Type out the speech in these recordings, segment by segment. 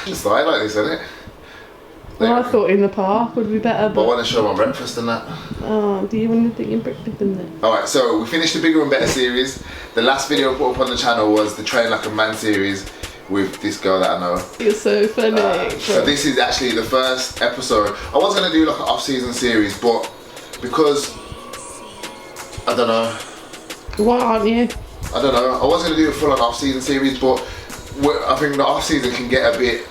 Inside like this, isn't it? Well, I thought in the park would be better, but I want to show my breakfast and that. Oh, do you want to think in breakfast in there? Alright, so we finished the Bigger and Better series. The last video I put up on the channel was the Train Like a Man series with this girl that I know. You're so funny. So this is actually the first episode. I was going to do like an off-season series, but because, I don't know. Why aren't you? I don't know. I was going to do a full-on off-season series, but I think the off-season can get a bit,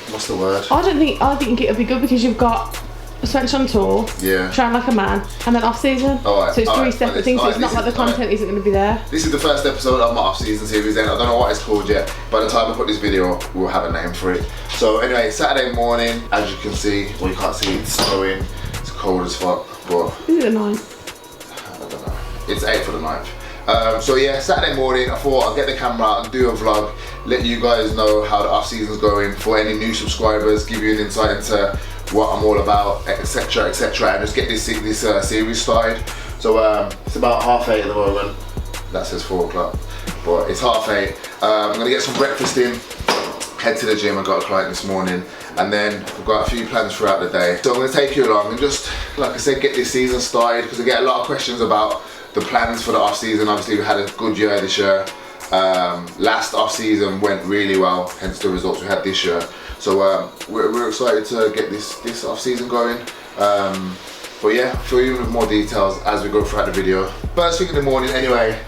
what's the word? I think it'll be good because you've got Swench on tour, yeah, Train Like a Man, and then off-season. Right, so it's three separate things, so it's not like the content isn't going to be there. This is the first episode of my off-season series then. I don't know what it's called yet. By the time I put this video up, we'll have a name for it. So anyway, Saturday morning, as you can see, well you can't see, it's snowing, it's cold as fuck, but... Is it the 9th? I don't know. It's 8th for the 9th. So yeah, Saturday morning, I thought I'd get the camera out and do a vlog, let you guys know how the off-season's going, for any new subscribers, give you an insight into what I'm all about, etc, etc, and just get this series started. So it's about 8:30 at the moment. That says 4 o'clock, but it's 8:30. I'm gonna get some breakfast in, head to the gym. I got a client this morning, and then I've got a few plans throughout the day. So I'm gonna take you along and just, like I said, get this season started, because I get a lot of questions about the plans for the off-season. Obviously we had a good year this year. Last off-season went really well, hence the results we had this year. So we're excited to get this off-season going. But yeah, fill you in with more details as we go throughout the video. First thing in the morning anyway,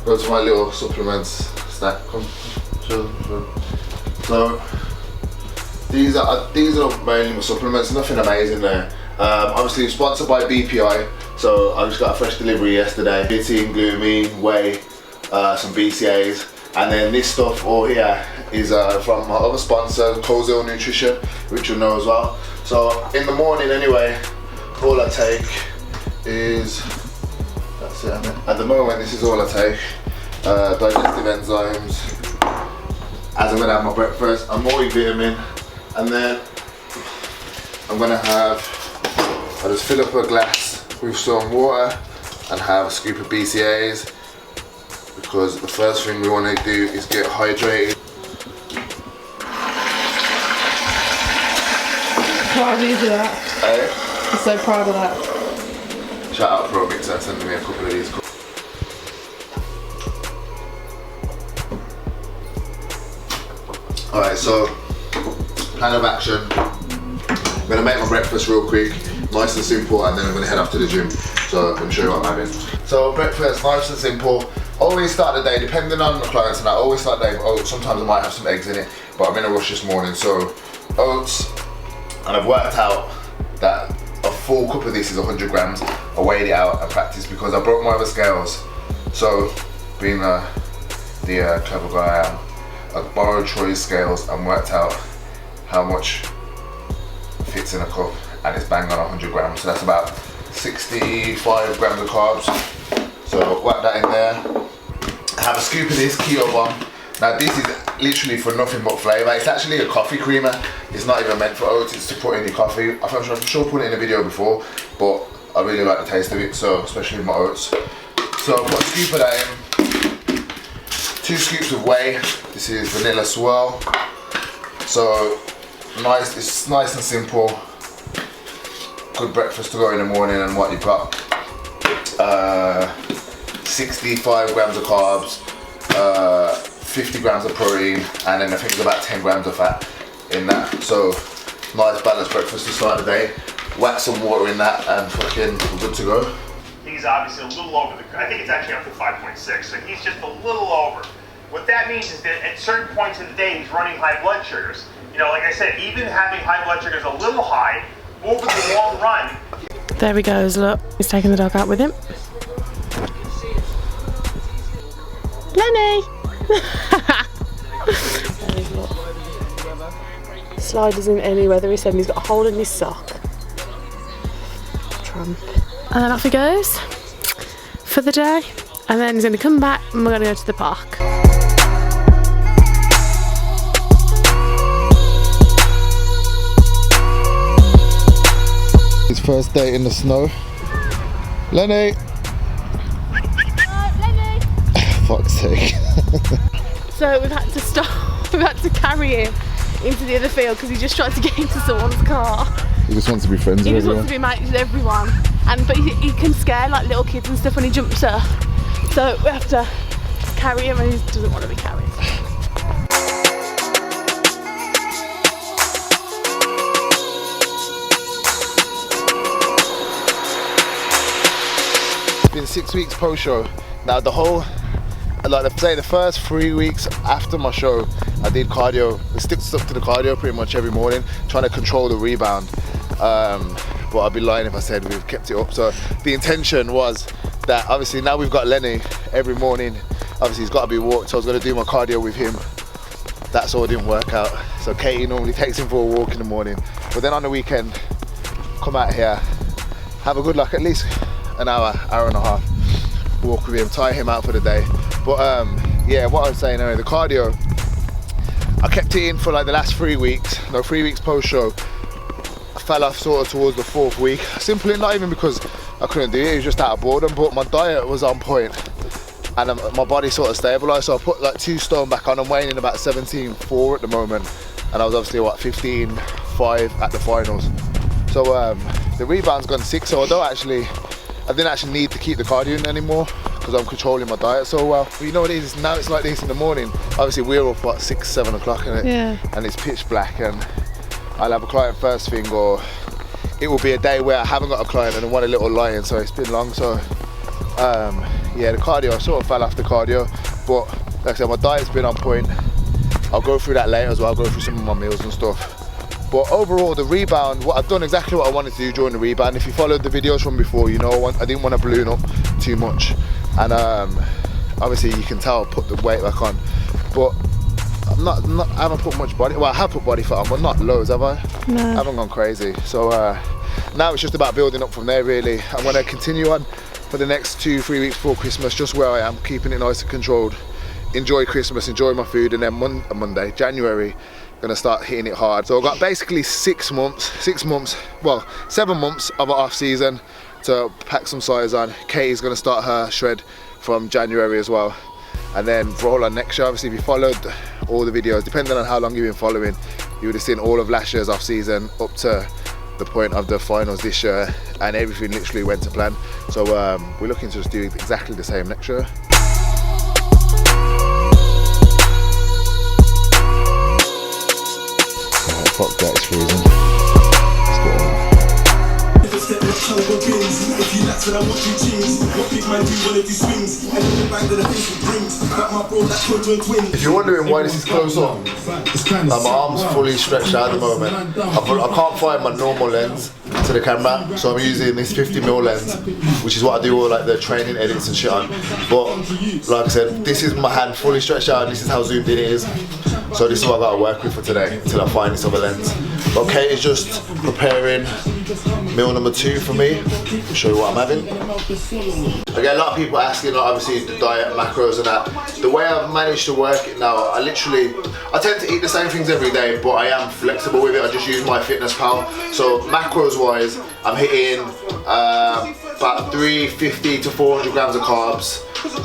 go to my little supplements stack. Come, show. So these are mainly my supplements, nothing amazing there. Obviously sponsored by BPI. So I just got a fresh delivery yesterday. Betaine, glutamine, whey, some BCAAs, and then this stuff all here is from my other sponsor, Cozil Nutrition, which you'll know as well. So in the morning anyway, all I take is, that's it. At the moment, this is all I take. Digestive enzymes. As I'm gonna have my breakfast, a multivitamin, and then I'm gonna I just fill up a glass with some water and have a scoop of BCAAs, because the first thing we want to do is get hydrated. Proud of you for that. Hey? I'm so proud of that. Shout out Pro Mixer, sending me a couple of these. Alright, so plan of action. I'm gonna make my breakfast real quick, nice and simple, and then I'm gonna head off to the gym. So I'm gonna show you what I'm having. So breakfast, nice and simple. Always start the day, depending on the clients, and I always start the day with oats. Sometimes I might have some eggs in it, but I'm in a rush this morning, so oats. And I've worked out that a full cup of this is 100 grams. I weighed it out and practiced because I broke my other scales. So being the clever guy I am, I borrowed Troy's scales and worked out how much fits in a cup, and it's bang on 100 grams. So that's about 65 grams of carbs. So whack that in there. I have a scoop of this keto bomb. Now this is literally for nothing but flavour. It's actually a coffee creamer. It's not even meant for oats, it's to put in your coffee. I'm sure I put it in a video before, but I really like the taste of it, so especially with my oats. So I've got a scoop of that in. 2 scoops of whey. This is vanilla swirl. So nice, it's nice and simple. Good breakfast to go in the morning, and what you've got 65 grams of carbs, 50 grams of protein, and then I think it's about 10 grams of fat in that. So nice balanced breakfast to start the day. Whack some water in that and fucking we're good to go. He's obviously a little over I think it's actually up to 5.6, so he's just a little over. What that means is that at certain points of the day he's running high blood sugars. You know, like I said, even having high blood sugars a little high, over the long run. There he goes, look. He's taking the dog out with him. Lenny! Sliders in any weather, he said, and he's got a hole in his sock. Tramp. And then off he goes for the day. And then he's going to come back and we're going to go to the park. His first day in the snow. Lenny! Lenny! Fuck's sake. So we've had to stop, we've had to carry him into the other field because he just tried to get into someone's car. He just wants to be friends He with just everyone. wants to be mates with everyone. But he can scare like little kids and stuff when he jumps up. So we have to carry him and he doesn't want to be carried. It's been 6 weeks post-show. Now the whole, like say the first 3 weeks after my show, I did cardio. I stuck to the cardio pretty much every morning, trying to control the rebound. But I'd be lying if I said we've kept it up. So the intention was that obviously now we've got Lenny every morning. Obviously he's got to be walked, so I was going to do my cardio with him. That sort of didn't work out. So Katie normally takes him for a walk in the morning. But then on the weekend, come out here, have a good like at least an hour and a half walk with him, tie him out for the day. But yeah, what I was saying anyway, the cardio, I kept it in for like the last 3 weeks, 3 weeks post-show. I fell off sort of towards the 4th week. Simply not even because I couldn't do it, it was just out of boredom, but my diet was on point and my body sort of stabilised. So I put like 2 stone back on. I'm weighing in about 17.4 at the moment, and I was obviously what 15.5 at the finals. So the rebound's gone 6, so I didn't actually need to keep the cardio in anymore because I'm controlling my diet so well. But you know what it is, now it's like this in the morning. Obviously we're up at 6-7 o'clock and it's pitch black, and I'll have a client first thing, or it will be a day where I haven't got a client and I want a little lie-in, so it's been long. So yeah, the cardio, I sort of fell off the cardio, but like I said, my diet's been on point. I'll go through that later as well, I'll go through some of my meals and stuff. But overall, the rebound, I've done exactly what I wanted to do during the rebound. If you followed the videos from before, you know I didn't want to balloon up too much. And obviously you can tell I put the weight back on. But I haven't put much body, well I have put body fat on, but not loads, have I? No. I haven't gone crazy. So now it's just about building up from there really. I'm going to continue on for the next 2-3 weeks before Christmas, just where I am, keeping it nice and controlled. Enjoy Christmas, enjoy my food, and then Monday, January, gonna start hitting it hard. So I've got basically 7 months of an off season to pack some size on. Katie's gonna start her shred from January as well, and then roll on next year. Obviously if you followed all the videos, depending on how long you've been following, you would have seen all of last year's off season up to the point of the finals this year, and everything literally went to plan. So we're looking to just do exactly the same next year. Fuck that, it's freezing. Let's get on. If you're wondering why this is close on, my arm's fully stretched out at the moment. I can't find my normal lens to the camera, so I'm using this 50mm lens, which is what I do all like the training edits and shit on. But like I said, this is my hand fully stretched out, and this is how zoomed in it is. So this is what I've got to work with for today until I find this other lens. But Kate is just preparing meal number 2 for me. I'll show you what I'm having. I get a lot of people asking, like, obviously the diet, macros and that. The way I've managed to work it now, I tend to eat the same things every day, but I am flexible with it. I just use my Fitness Pal. So macros wise, I'm hitting about 350 to 400 grams of carbs,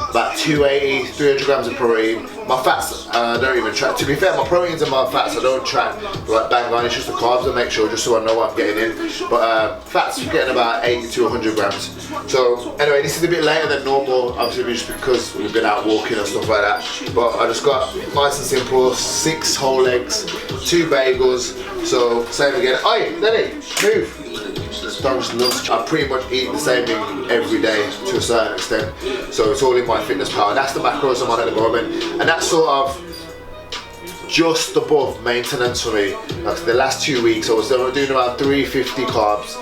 about 280, 300 grams of protein. My fats, I don't even track. To be fair, my proteins and my fats I don't track like bang on. It's just the carbs I make sure, just so I know what I'm getting in. But fats are getting about 80 to 100 grams. So anyway, this is a bit later than normal, obviously just because we've been out walking and stuff like that. But I just got nice and simple, 6 whole eggs, 2 bagels. So same again. Oi, Lenny, move. I pretty much eat the same thing every day to a certain extent, so it's all in my Fitness Pal. That's the macros I'm on at the moment, and that's sort of just above maintenance for me. Like the last 2 weeks I was doing around 350 carbs,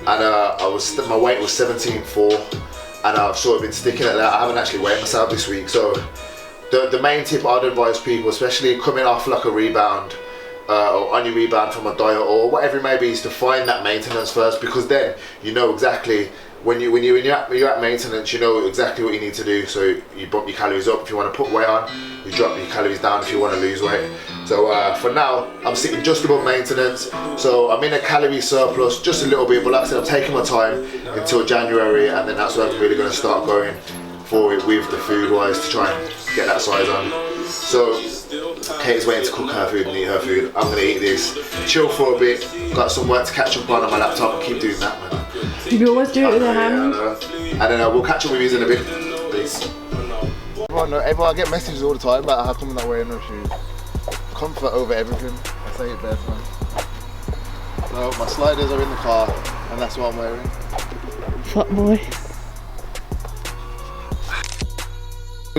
and my weight was 17.4, and I've sort of been sticking at that. I haven't actually weighed myself this week. So the main tip I'd advise people, especially coming off like a rebound, or on your rebound from a diet or whatever it may be, is to find that maintenance first, because then you know exactly when you're at maintenance, you know exactly what you need to do. So you bump your calories up if you want to put weight on, you drop your calories down if you want to lose weight. So for now I'm sitting just above maintenance, so I'm in a calorie surplus just a little bit, but like I said, I'm taking my time until January, and then that's when I'm really going to start going for it with the food wise to try and get that size on. So Kate's waiting to cook her food and eat her food. I'm gonna eat this, chill for a bit, got some work to catch up on my laptop and keep doing that, man. You always do it with your hand. And then we'll catch up with you in a bit. Peace. Everyone, I get messages all the time about how come I'm not wearing no shoes. Comfort over everything. I say it best, man. So my sliders are in the car, and that's what I'm wearing. Fuck boy. I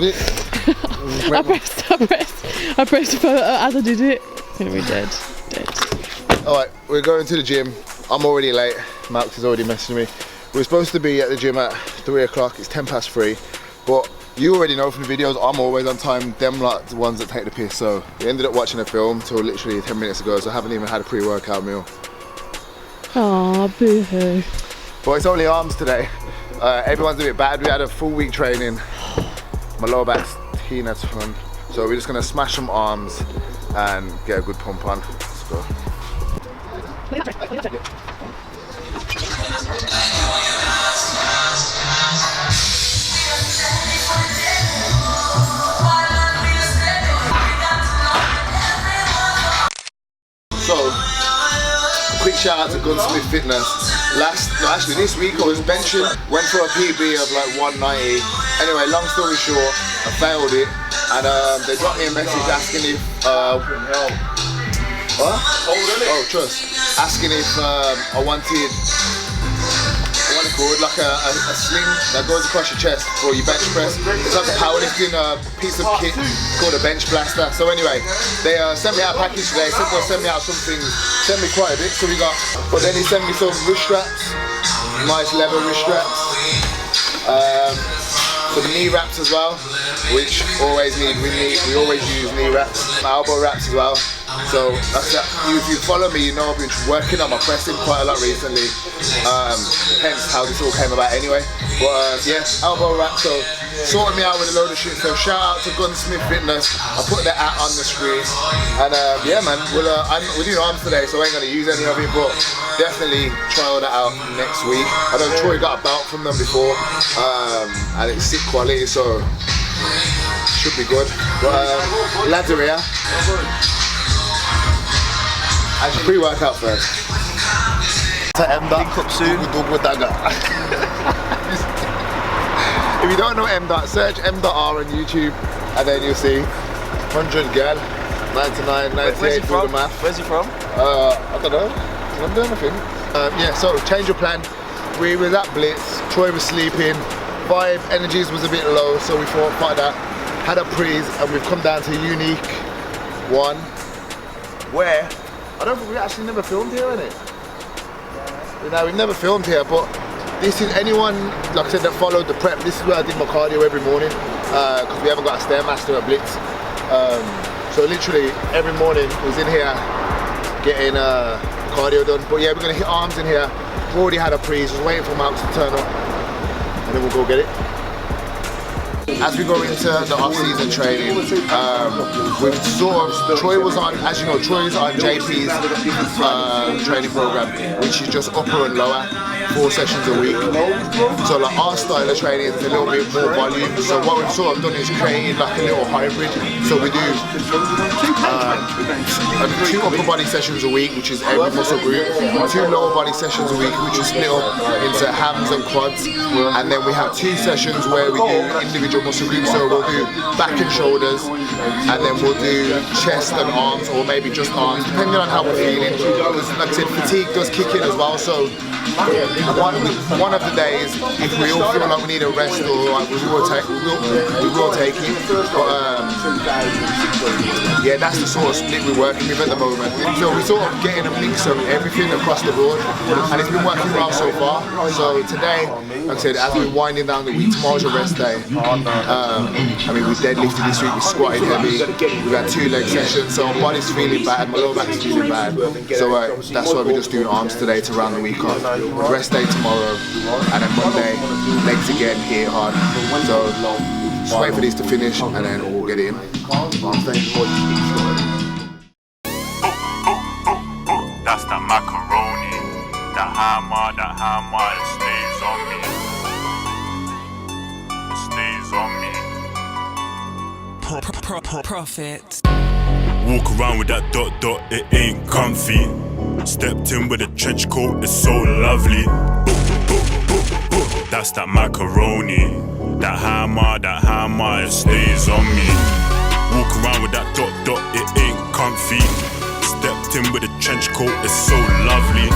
pressed the photo as I did it. It's gonna be dead. Alright, we're going to the gym. I'm already late. Max has already messaged me. We're supposed to be at the gym at 3 o'clock. It's 3:10. But you already know from the videos, I'm always on time. Them like the ones that take the piss. So we ended up watching a film till literally 10 minutes ago. So I haven't even had a pre-workout meal. Aw, boo-hoo. But it's only arms today. Everyone's a bit bad. We had a full week training. My lower back's teeny fun. So we're just gonna smash some arms and get a good pump on. Let's go. So, quick shout out to Gunsmith Fitness. This week I was benching, went for a PB of like 190. Anyway, long story short, I failed it, and they dropped me a message asking if asking if I wanted what it called, like a sling that goes across your chest for your bench press. It's like a powerlifting piece of kit called a bench blaster. So anyway, they sent me out a package today. Said they'll send me out some things, sent me quite a bit. So we got, but then he sent me some wrist straps, nice leather wrist straps. Some knee wraps as well, which we always use knee wraps, elbow wraps as well. So that's that. If you follow me, you know I've been working on my pressing quite a lot recently. Hence how this all came about anyway. But yeah, elbow wraps. So sorted me out with a load of shit. So shout out to Gunsmith Fitness. I put the ad on the screen, and yeah, man, we're doing arms today, so I ain't gonna use any of it, but definitely trial that out next week. I know Troy got a belt from them before, and it's sick quality, so should be good. But lads are here. I should pre-workout first. Link up soon. If you don't know M.Dot, search M.R on YouTube, and then you'll see 100 gal, 99, 98. Where's he from? The math. Where's he from? I don't know. London, I think. Yeah. So change of plan. We was at Blitz. Troy was sleeping. Vibe energies was a bit low, so we thought, fuck that. Had a prees, and we've come down to Unique 1, where I don't think we actually never filmed here, innit? No, we've never filmed here, but this is anyone, like I said, that followed the prep. This is where I did my cardio every morning, because we haven't got a Stairmaster at Blitz. So literally every morning I was in here getting cardio done. But yeah, we're gonna hit arms in here. We've already had a prees, just waiting for Marks to turn up, and then we'll go get it. As we go into the off-season training, we've sort of, Troy was on, as you know, Troy's on JP's training program, which is just upper and lower, 4 sessions a week. So like our style of training is a little bit more volume. So what we've sort of done is created like a little hybrid. So we do 2 upper body sessions a week, which is every muscle group, 2 lower body sessions a week, which is split up into hams and quads, and then we have 2 sessions where we do individual muscle groups. So we'll do back and shoulders, and then we'll do chest and arms, or maybe just arms, depending on how we're feeling. Because like I said, fatigue does kick in as well. So one of the days, if we all feel like we need a rest, or like, we will take it. But yeah, that's the sort of split we're working with at the moment. So we're sort of getting a mix of everything across the board, and it's been working well so far. So today, like I said, as we're winding down the week, tomorrow's a rest day. I mean, we deadlifted this week, we squatted heavy, we've had 2 leg sessions, so my body's feeling bad, my lower back's feeling bad. So that's why we're just doing arms today to round the week off. Rest day tomorrow, and then Monday, legs again, here hard. So just wait for these to finish, and then we'll get it in. That's the macaroni, the hammer that stays on me. stays on me. Profit. Walk around with that dot dot, it ain't comfy. Stepped in with a trench coat, it's so lovely. That's that macaroni. That hammer, it stays on me. Walk around with that dot dot, it ain't comfy. Stepped in with a trench coat, it's so lovely.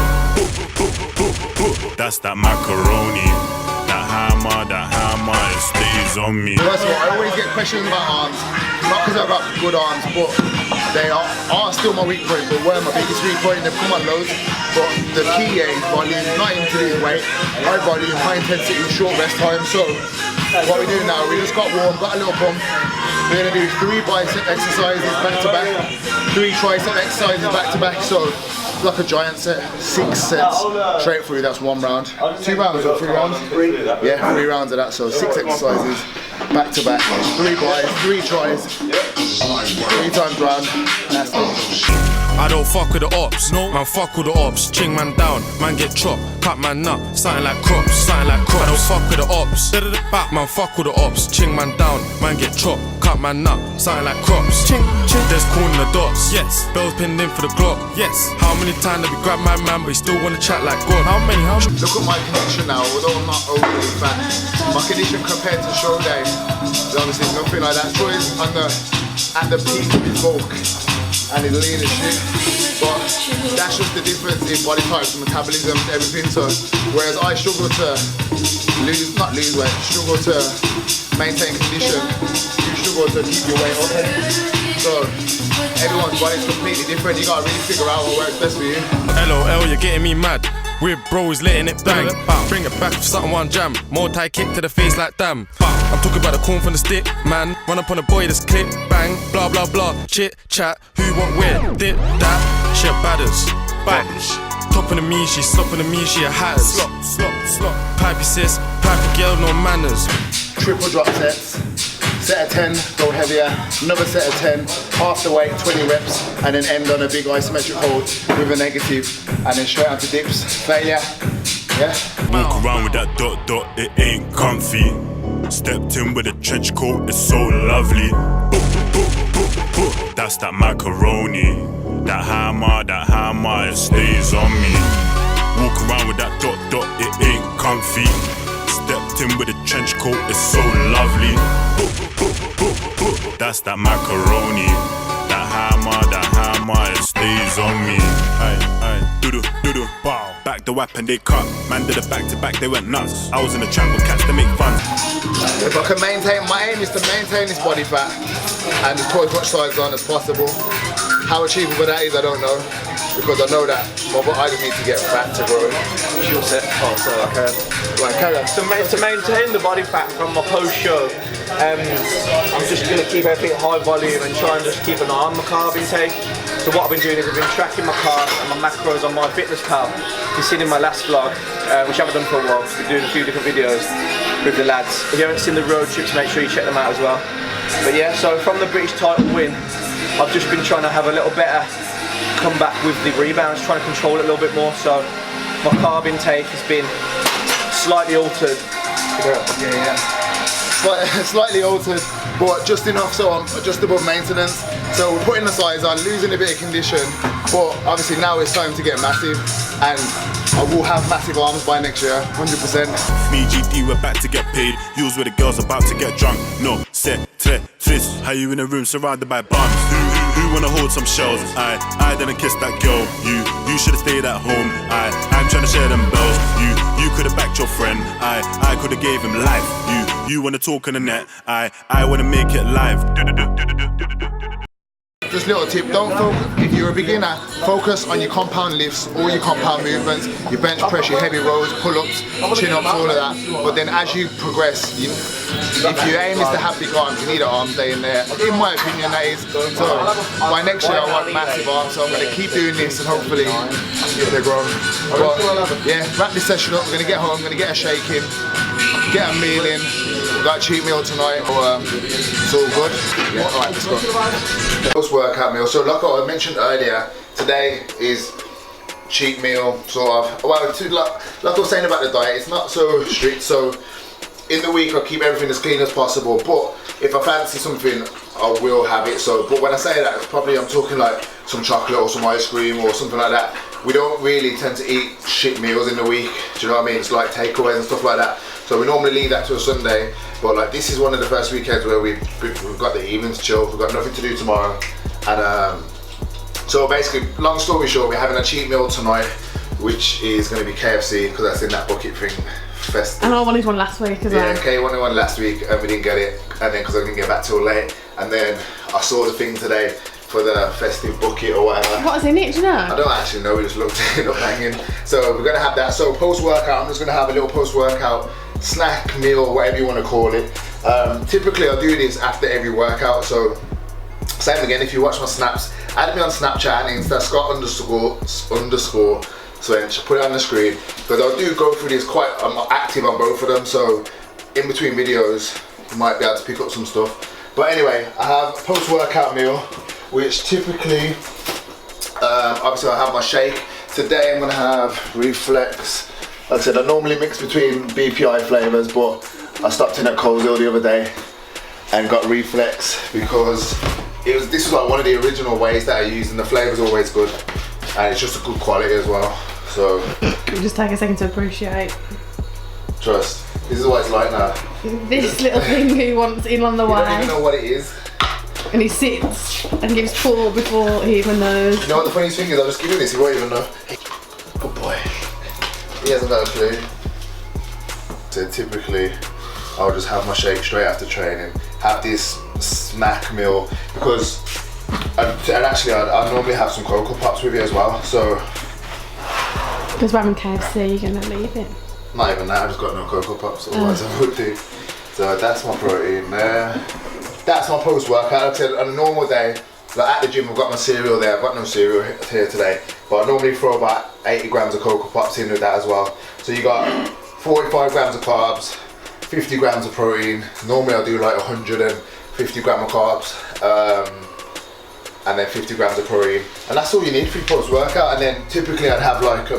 That's that macaroni. That hammer, it stays on me. First of all, I always get questions about arms. Not because I've got good arms, but they are still my weak point, but were my biggest weak point. They've come on loads. But the key is volume, not even to lose weight. High volume, high intensity, short rest time. So what we do now, we just got warm, got a little pump. We're gonna do 3 bicep exercises back to back, 3 tricep exercises back to back. So it's like a giant set, 6 sets straight through. That's 1 round. 2 rounds or 3 rounds? Yeah, 3 rounds of that. So 6 exercises back to back, 3 buys, 3 tries, 3 times round. That's it. I don't fuck with the ops, no man fuck with the ops. Ching man down, man get chopped, cut man up, something like crops, something like crops. I don't fuck with the ops, back man fuck with the ops. Ching man down, man get chopped, cut man up, something like crops. Ching, ching. There's corn in the dots, yes. Bells pinned in for the Glock, yes. How many times have we grabbed my man, but he still wanna chat like God? How many? Look at my condition now, although I'm not overly fat. My condition compared to show day is obviously nothing like that. Troy is at the peak of his bulk and he's lean as shit. But that's just the difference in body types, metabolism, everything. So whereas I struggle to not lose weight, struggle to maintain condition, you struggle to keep your weight up. So everyone's body's completely different. You gotta really figure out what works best for you. LOL, you're getting me mad. We're bros letting it bang. Bring it back with something one jam. More tie kick to the face like damn. I'm talking about the corn from the stick, man. Run up on a boy, this clip, bang, blah blah blah. Chit chat, who what where, dip that, shit badders. Top of the me, she slopping the me, she a hatters. Slop. Pipey sis, pipey girl, no manners. Triple drop sets. Set of 10, go heavier, another set of 10, half the weight, 20 reps, and then end on a big isometric hold with a negative, and then straight onto dips. Failure, yeah? Walk around with that dot dot, it ain't comfy. Stepped in with a trench coat, it's so lovely. That's that macaroni. That hammer, it stays on me. Walk around with that dot dot, it ain't comfy. Stepped in with a trench coat, it's so lovely. That's that macaroni. That hammer, it stays on me. Doo-doo, bow. Back the whap and they cut. Man did a back to back, they went nuts. I was in the trap with cats to make fun. If I can maintain, my aim is to maintain this body fat and to put as much size on as possible. How achievable that is, I don't know. Because I know that I just need to get fat to grow. She'll set so I can. Like, carry on. To maintain the body fat from my post-show, I'm just going to keep everything high volume and try and just keep an eye on my carb intake. So what I've been doing is I've been tracking my carbs and my macros on my fitness pal. You've seen in my last vlog, which I haven't done for a while, we're doing a few different videos with the lads. If you haven't seen the road trips, make sure you check them out as well. But yeah, so from the British title win, I've just been trying to have a little better comeback with the rebounds, trying to control it a little bit more. So my carb intake has been slightly altered. Slightly altered, but just enough so I'm just above maintenance. So we're putting the size on, losing a bit of condition, but obviously now it's time to get massive, and I will have massive arms by next year, 100%. Me, GD, we're back to get paid. Use where the girls about to get drunk. No, set, tre, tris. How you in a room surrounded by bums? Who wanna hold some shells? I didn't kiss that girl. You should've stayed at home. I'm trying to share them bells. You could've backed your friend. I could've gave him life. You wanna talk on the net. I wanna make it live. Just little tip, don't focus, if you're a beginner, focus on your compound lifts, all your compound movements, your bench press, your heavy rows, pull-ups, chin-ups, all of that. But then as you progress, if your aim is to have big arms, you need an arm day in there. In my opinion, that is. So by next year I want massive arms, so I'm going to keep doing this and hopefully they're growing. But yeah, wrap this session up, we're going to get home, I'm going to get a shake in, get a meal in. Got a cheat meal tonight, it's all good. Yeah, alright, let's go. Post workout meal. So like I mentioned earlier, today is cheat meal, sort of. Well, like I was saying about the diet, it's not so strict. So in the week I keep everything as clean as possible, but if I fancy something I will have it. So, but when I say that, it's probably I'm talking like some chocolate or some ice cream or something like that. We don't really tend to eat shit meals in the week, do you know what I mean? It's like takeaways and stuff like that. So we normally leave that to a Sunday, but like this is one of the first weekends where we've got the evenings chill, we've got nothing to do tomorrow. And so basically, long story short, we're having a cheat meal tonight, which is going to be KFC, because that's in that bucket thing festive. And I wanted one last week as well. Yeah, Kay wanted one last week and we didn't get it, and then because I didn't get back till late, and then I saw the thing today for the festive bucket or whatever. What was in it, do you know? I don't actually know, we just looked it up hanging. So we're going to have that. So post-workout, I'm just going to have a little post-workout snack meal, whatever you want to call it. Typically I'll do this after every workout, so same again, if you watch my snaps, add me on Snapchat and Insta, Scott__ Swench, put it on the screen, because I do go through this quite, I'm active on both of them, so in between videos you might be able to pick up some stuff. But anyway, I have a post-workout meal, which typically, obviously I have my shake. Today I'm going to have Reflex. Like I said, I normally mix between BPI flavours, but I stopped in at Coleshill the other day and got Reflex because this was like one of the original ways that I used, and the flavour's always good, and it's just a good quality as well. So can we just take a second to appreciate? Trust. This is what it's like now. This little thing he wants in on the way. I don't even know what it is. And he sits and gives pull before he even knows. You know what the funniest thing is? I'll just give him this, he won't even know. Good boy. He hasn't got a clue. So typically, I'll just have my shake straight after training. Have this snack meal because, and actually I normally have some Cocoa Pops with it as well. So. Because we're having KFC, you're gonna leave it. Not even that, I just got no Cocoa Pops, otherwise I would do. So that's my protein there. That's my post-workout. Like I said, on a normal day, like at the gym, I've got my cereal there. I've got no cereal here today, but I normally throw about 80 grams of Cocoa Pops in with that as well. So you got 45 grams of carbs, 50 grams of protein. Normally I'll do like 150 grams of carbs, and then 50 grams of protein. And that's all you need for your post-workout. And then typically I'd have like,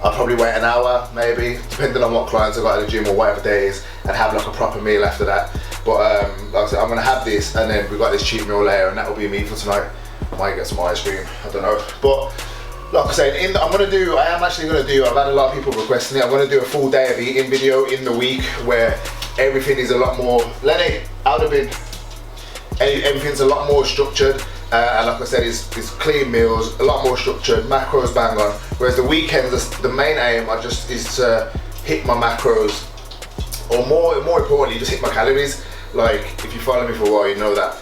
I'll probably wait an hour maybe, depending on what clients I've got at the gym or whatever day is, and have like a proper meal after that. But like I said, I'm gonna have this, and then we've got this cheat meal later, and that will be me for tonight. I might get some ice cream, I don't know. But like I said, I am actually gonna do, I've had a lot of people requesting it, I'm gonna do a full day of eating video in the week where everything is a lot more, Lenny, out of bin. Everything's a lot more structured. And like I said, it's clean meals, a lot more structured, macros bang on. Whereas the weekends, the main aim is to hit my macros, or more importantly, just hit my calories. Like, if you follow me for a while, you know that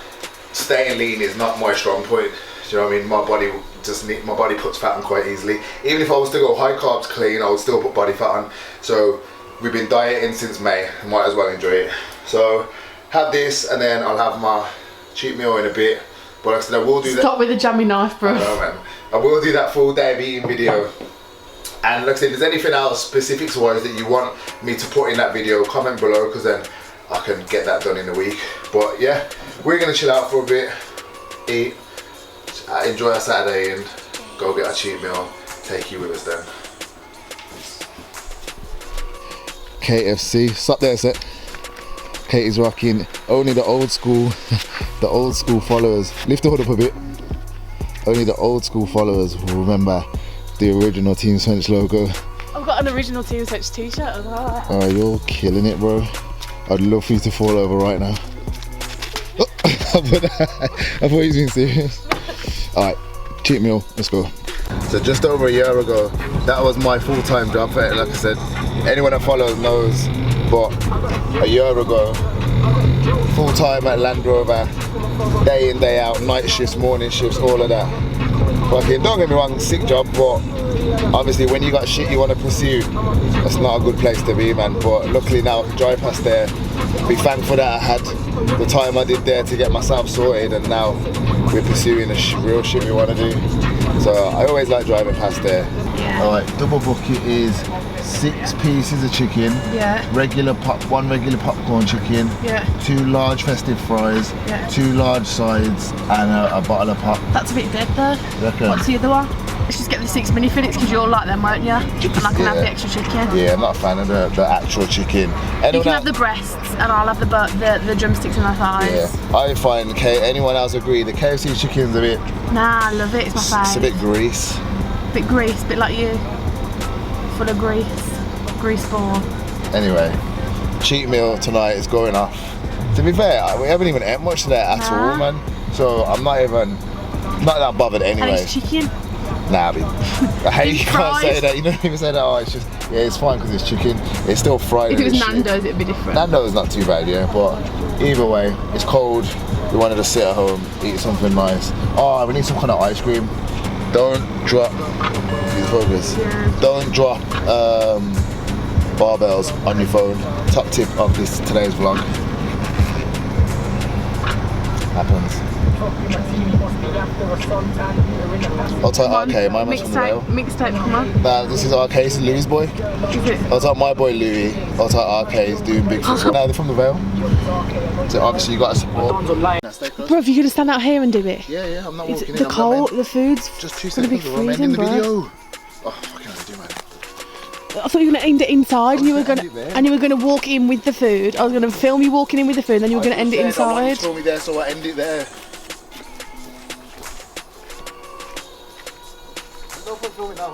staying lean is not my strong point. Do you know what I mean? My body puts fat on quite easily. Even if I was to go high carbs clean, I would still put body fat on. So we've been dieting since May, might as well enjoy it. So have this, and then I'll have my cheat meal in a bit. But like I said, I will do that. Stop with the jammy knife, bro. I will do that full day of eating video. And like I said, if there's anything else specifics wise that you want me to put in that video, comment below, because then I can get that done in the week. But yeah, we're gonna chill out for a bit, eat, enjoy our Saturday, and go get our cheat meal. Take you with us then. KFC, stop there, set. Katie's rocking only the old school, the old school followers. Lift the hood up a bit. Only the old school followers will remember the original Team Swench logo. I've got an original Team Swench t-shirt as well. Oh, you're killing it, bro. I'd love for you to fall over right now. Oh, I thought he was being serious. Alright, cheat meal, let's go. So just over a year ago, that was my full-time job. Like I said, anyone that follows knows. But a year ago, full-time at Land Rover, day in, day out, night shifts, morning shifts, all of that. Fucking, don't get me wrong, sick job, but obviously when you got shit you want to pursue, that's not a good place to be, man. But luckily now I can drive past there, be thankful that I had the time I did there to get myself sorted, and now we're pursuing the real shit we want to do. So I always like driving past there. Yeah. Alright, double bucket is 6 pieces of chicken, one regular popcorn chicken, 2 large festive fries, 2 large sides, and a bottle of pop. That's a bit dead though. Reckon? What's the other one? Let's just get the 6 mini fillets because you'll like them, won't you? And I can have the extra chicken. Yeah, I'm not a fan of the actual chicken. You can have the breasts and I'll have the drumsticks and the thighs. Yeah, I find, anyone else agree, the KFC chicken's a bit... Nah, I love it, it's my favourite. It's a bit grease. Bit grease, bit like you. Full of grease. Grease ball. Anyway, cheat meal tonight is going off. To be fair, we haven't even ate much today at all, man. So I'm not that bothered anyway. And it's chicken. Nah, I hate you can't say that. You don't even say that. Oh, it's just, yeah, it's fine because it's chicken. It's still fried. If it was Nando's, it'd be different. Nando's not too bad, yeah. But either way, it's cold. We wanted to sit at home, eat something nice. Oh, we need some kind of ice cream. Don't drop. Please focus. Yeah. Don't drop barbells on your phone. Top tip of today's vlog. Happens. I'll take RK, my man's from the Vale. Mixtape, come on. Nah, this is RK, this is Louis' boy. Is it? I'll take my boy Louis. I'll take RK, he's doing big things. Now they're from the Vale. So obviously you got to support. Bro, if you're going to stand out here and do it. Yeah, I'm not walking in. The cold, the food's just 2 gonna be seconds, I'm freezing, ending the bro. video. Oh, fucking hell, do man. I thought you were going to end it inside and you were going to walk in with the food. I was going to film you walking in with the food and then you were going to end it inside. I want you to film me there, so I end it there. There's no point filming now.